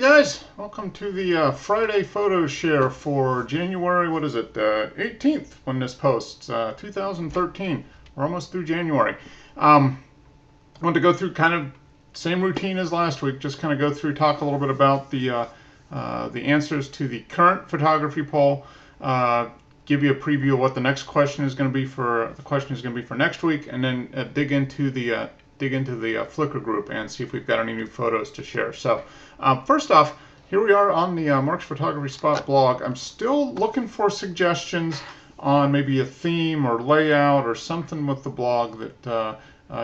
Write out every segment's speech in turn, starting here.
Hey guys, welcome to the Friday photo share for January, 18th when this posts, 2013. We're almost through January. I wanted to go through kind of same routine as last week, just kind of go through, talk a little bit about the answers to the current photography poll, give you a preview of what the next question is going to be for next week, and then dig into the Flickr group and see if we've got any new photos to share. So first off, here we are on the Mark's Photography Spot blog. I'm still looking for suggestions on maybe a theme or layout or something with the blog that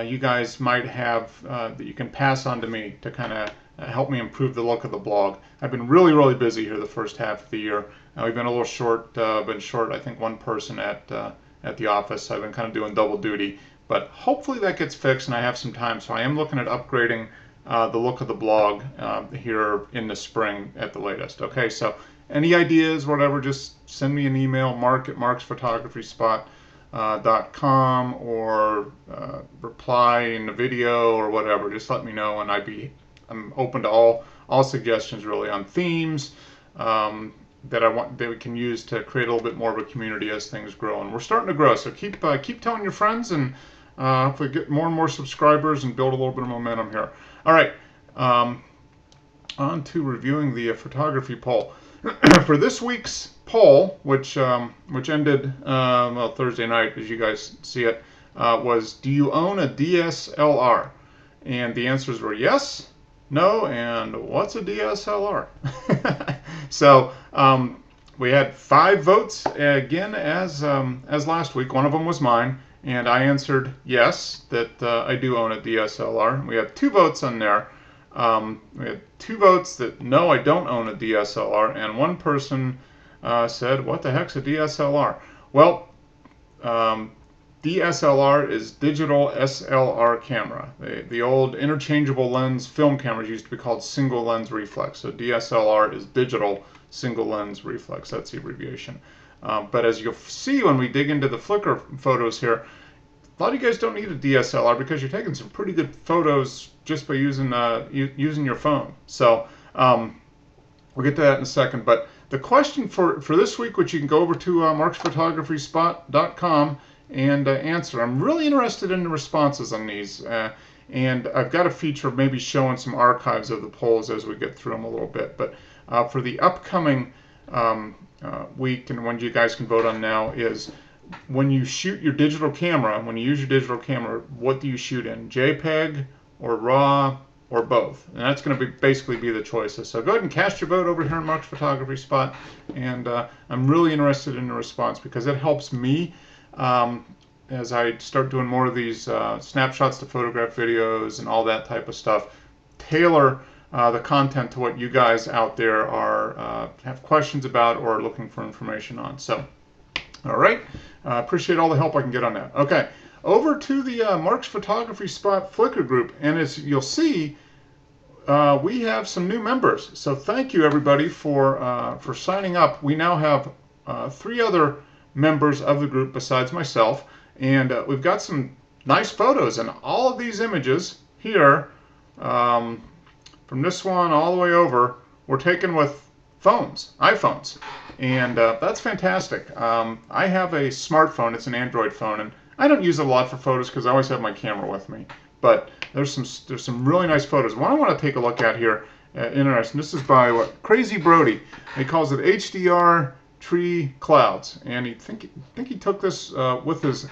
you guys might have that you can pass on to me to kind of help me improve the look of the blog. I've been really busy here the first half of the year. We've been a little short, I think one person at the office. So I've been kind of doing double duty. But hopefully that gets fixed and I have some time. So I am looking at upgrading the look of the blog here in the spring at the latest. Okay, so any ideas, whatever, just send me an email, mark@marksphotographyspot.com, or reply in the video or whatever. Just let me know, and I'm open to all suggestions really on themes that we can use to create a little bit more of a community as things grow. And we're starting to grow, so keep telling your friends, and hopefully get more and more subscribers and build a little bit of momentum here. All right, on to reviewing the photography poll. For this week's poll, which ended Thursday night, as you guys see it, was, do you own a DSLR? And the answers were yes, no, and what's a DSLR? So we had 5 votes again as last week. One of them was mine, and I answered yes, that I do own a DSLR. We had 2 votes on there. We had 2 votes that no, I don't own a DSLR, and one person said, what the heck's a DSLR? Well, DSLR is digital SLR camera. The old interchangeable lens film cameras used to be called single lens reflex. So DSLR is digital single lens reflex. That's the abbreviation. But as you'll see when we dig into the Flickr photos here, a lot of you guys don't need a DSLR because you're taking some pretty good photos just by using your phone. So we'll get to that in a second. But the question for this week, which you can go over to marksphotographyspot.com and answer. I'm really interested in the responses on these, and I've got a feature of maybe showing some archives of the polls as we get through them a little bit. But for the upcoming week, and one you guys can vote on now, is when you shoot your digital camera, when you use your digital camera, what do you shoot in? JPEG or RAW or both? And that's going to basically be the choices. So go ahead and cast your vote over here in Mark's Photography Spot, and I'm really interested in the response because it helps me as I start doing more of these snapshots to photograph videos and all that type of stuff, tailor the content to what you guys out there are have questions about or are looking for information on. So, all right, appreciate all the help I can get on that. Okay, over to the Mark's Photography Spot Flickr group, and as you'll see, we have some new members. So thank you everybody for signing up. We now have 3 other members of the group besides myself, and we've got some nice photos, and all of these images here from this one all the way over were taken with iPhones, and that's fantastic. I have a smartphone, it's an Android phone, and I don't use it a lot for photos because I always have my camera with me, but there's some really nice photos. One I want to take a look at here, interesting. This is by Crazy Brody. He calls it HDR Tree Clouds, and I think he took this with his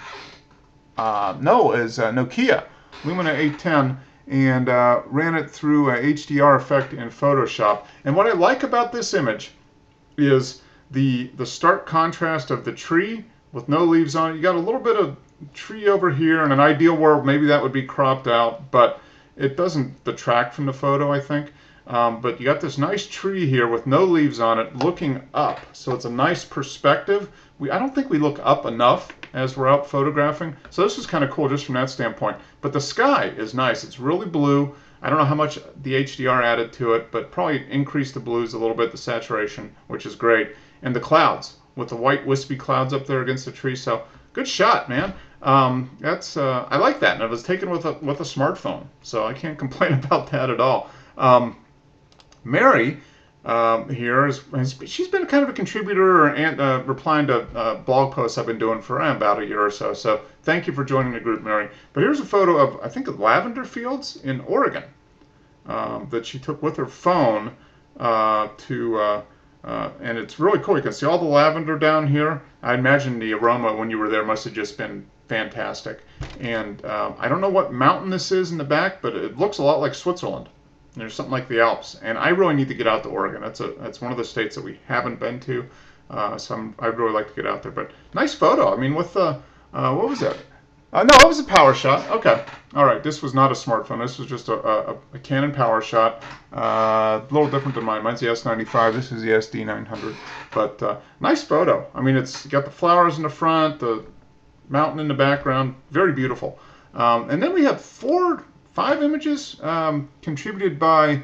Nokia Lumia 810 and ran it through a HDR effect in Photoshop. And what I like about this image is the stark contrast of the tree with no leaves on it. You got a little bit of tree over here. In an ideal world, maybe that would be cropped out, but it doesn't detract from the photo, I think. But you got this nice tree here with no leaves on it looking up, so it's a nice perspective. I don't think we look up enough as we're out photographing, so this is kind of cool just from that standpoint. But the sky is nice. It's really blue. I don't know how much the HDR added to it, but probably increased the blues a little bit, the saturation, which is great. And the clouds, with the white wispy clouds up there against the tree. So good shot, man. I like that, and it was taken with a smartphone, so I can't complain about that at all. Mary here she's been kind of a contributor and replying to blog posts I've been doing for about a year or so. So thank you for joining the group, Mary. But here's a photo of, I think, of lavender fields in Oregon that she took with her phone and it's really cool. You can see all the lavender down here. I imagine the aroma when you were there must have just been fantastic. And I don't know what mountain this is in the back, but it looks a lot like Switzerland. There's something like the Alps, and I really need to get out to Oregon. That's one of the states that we haven't been to, so I'd really like to get out there. But nice photo. I mean, with the what was that? No, it was a power shot. Okay, all right. This was not a smartphone. This was just a Canon power shot. A little different than mine. Mine's the S95. This is the SD900. But nice photo. I mean, it's got the flowers in the front, the mountain in the background. Very beautiful. And then we have 5 images contributed by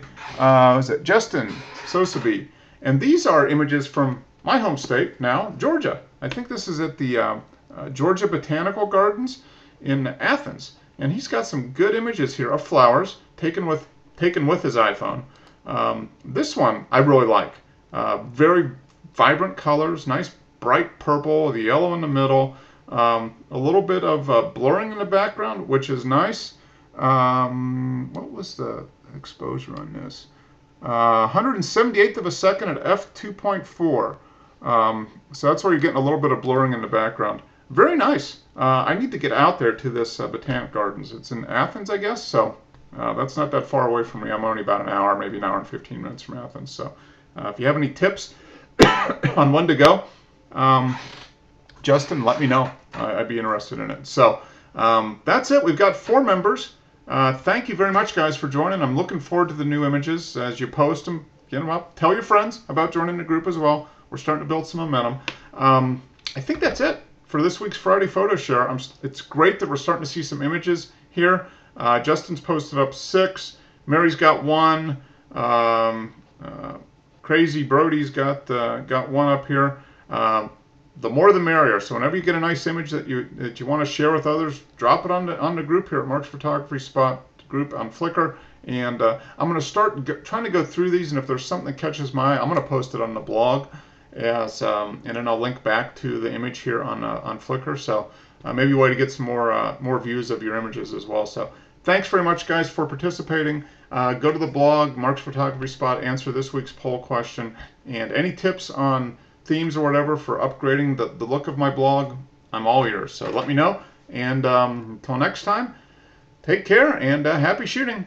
Justin Sosaby. And these are images from my home state now, Georgia. I think this is at the Georgia Botanical Gardens in Athens. And he's got some good images here of flowers taken with his iPhone. This one I really like. Very vibrant colors, nice bright purple, the yellow in the middle, a little bit of blurring in the background, which is nice. What was the exposure on this? 178th of a second at f2.4. So that's where you're getting a little bit of blurring in the background. Very nice. I need to get out there to this Botanic Gardens. It's in Athens, I guess, so that's not that far away from me. I'm only about an hour, maybe an hour and 15 minutes from Athens. So if you have any tips on when to go, Justin, let me know. I'd be interested in it. So that's it. We've got 4 members. Thank you very much, guys, for joining. I'm looking forward to the new images as you post them. Get them up. Tell your friends about joining the group as well. We're starting to build some momentum. I think that's it for this week's Friday Photo Share. It's great that we're starting to see some images here. Justin's posted up 6. Mary's got 1. Crazy Brody's got 1 up here. The more the merrier. So whenever you get a nice image that you want to share with others, drop it on the group here at Mark's Photography Spot group on Flickr. And I'm going to start trying to go through these, and if there's something that catches my eye, I'm going to post it on the blog, and then I'll link back to the image here on Flickr. So maybe a way to get some more views of your images as well. So thanks very much, guys, for participating. Go to the blog, Mark's Photography Spot, answer this week's poll question, and any tips on themes or whatever for upgrading the look of my blog, I'm all ears. So let me know. And until next time, take care and happy shooting.